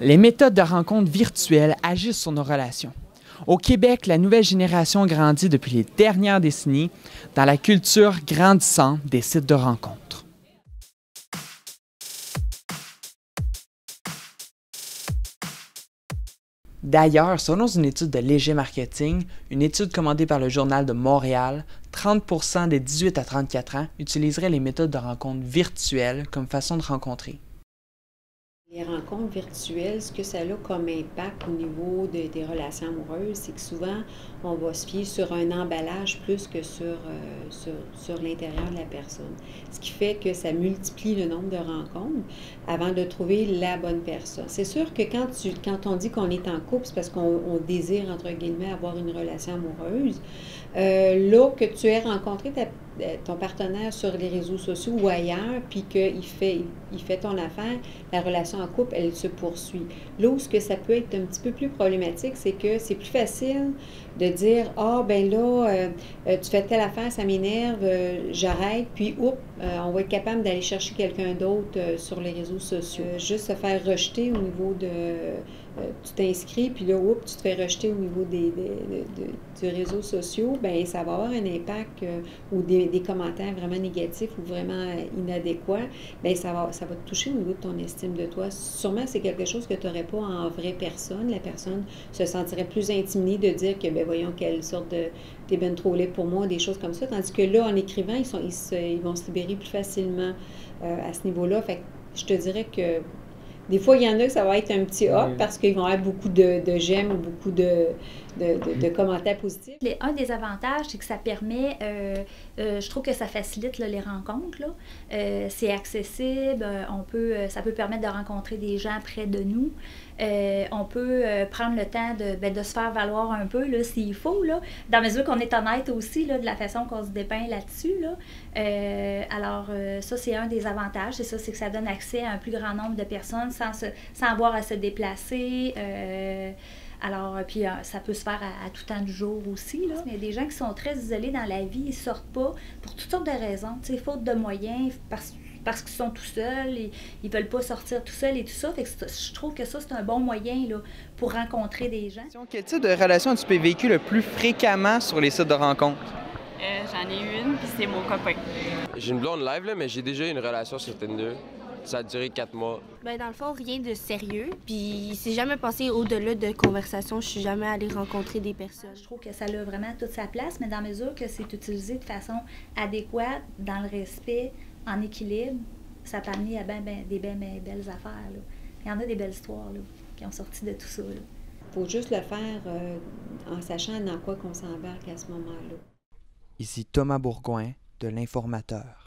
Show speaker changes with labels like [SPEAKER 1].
[SPEAKER 1] Les méthodes de rencontre virtuelles agissent sur nos relations. Au Québec, la nouvelle génération grandit depuis les dernières décennies dans la culture grandissante des sites de rencontres. D'ailleurs, selon une étude de Léger Marketing, une étude commandée par le Journal de Montréal, 30% des 18 à 34 ans utiliseraient les méthodes de rencontre virtuelles comme façon de rencontrer.
[SPEAKER 2] Les rencontres virtuelles, ce que ça a comme impact au niveau des relations amoureuses, c'est que souvent, on va se fier sur un emballage plus que sur l'intérieur de la personne. Ce qui fait que ça multiplie le nombre de rencontres avant de trouver la bonne personne. C'est sûr que quand on dit qu'on est en couple, c'est parce qu'on désire, entre guillemets, avoir une relation amoureuse. Là, que tu aies rencontré ton partenaire sur les réseaux sociaux ou ailleurs, puis qu'il fait ton affaire, la relation en couple, elle se poursuit. Là où ce que ça peut être un petit peu plus problématique, c'est que c'est plus facile de dire « Ah, ben là, tu fais telle affaire, ça m'énerve, j'arrête », puis on va être capable d'aller chercher quelqu'un d'autre sur les réseaux sociaux. Juste se faire rejeter au niveau de... tu t'inscris, puis là, tu te fais rejeter au niveau des réseaux sociaux, bien, ça va avoir un impact ou des commentaires vraiment négatifs ou vraiment inadéquats, bien, ça va te toucher au niveau de ton estime de toi. Sûrement, c'est quelque chose que tu n'aurais pas en vraie personne. La personne se sentirait plus intimidée de dire que, bien, voyons, quelle sorte de... t'es bien trop laid pour moi, des choses comme ça. Tandis que là, en écrivant, ils vont se libérer plus facilement à ce niveau-là. Fait que je te dirais que des fois, il y en a que ça va être un petit hop parce qu'ils vont avoir beaucoup de j'aime ou beaucoup de commentaires positifs.
[SPEAKER 3] Un des avantages, c'est que ça permet, je trouve que ça facilite là, les rencontres. C'est accessible, ça peut permettre de rencontrer des gens près de nous. On peut prendre le temps de se faire valoir un peu s'il faut, là, dans mesure qu'on est honnête aussi là, de la façon qu'on se dépeint là-dessus. Alors, ça, c'est un des avantages. C'est que ça donne accès à un plus grand nombre de personnes sans avoir à se déplacer. Alors, puis ça peut se faire à tout temps du jour aussi. Là. Il y a des gens qui sont très isolés dans la vie, ils ne sortent pas pour toutes sortes de raisons. Tu sais, faute de moyens, parce qu'ils sont tout seuls, ils ne veulent pas sortir tout seuls et tout ça. Fait que je trouve que ça, c'est un bon moyen là, pour rencontrer des gens.
[SPEAKER 1] Quel type de relation tu peux vécu le plus fréquemment sur les sites de rencontres?
[SPEAKER 4] J'en ai une, puis c'est mon copain.
[SPEAKER 5] J'ai une blonde live, là, mais j'ai déjà eu une relation sur Tinder. Ça a duré 4 mois.
[SPEAKER 6] Ben, dans le fond, rien de sérieux. Puis c'est jamais passé au-delà de conversation. Je suis jamais allée rencontrer des personnes.
[SPEAKER 3] Je trouve que ça a vraiment toute sa place, mais dans mesure que c'est utilisé de façon adéquate, dans le respect, en équilibre, ça peut amener à des belles affaires. Là. Il y en a des belles histoires là, qui ont sorti de tout ça.
[SPEAKER 2] Il faut juste le faire en sachant dans quoi qu'on s'embarque à ce moment-là.
[SPEAKER 1] Ici Thomas Bourgoin de l'Informateur.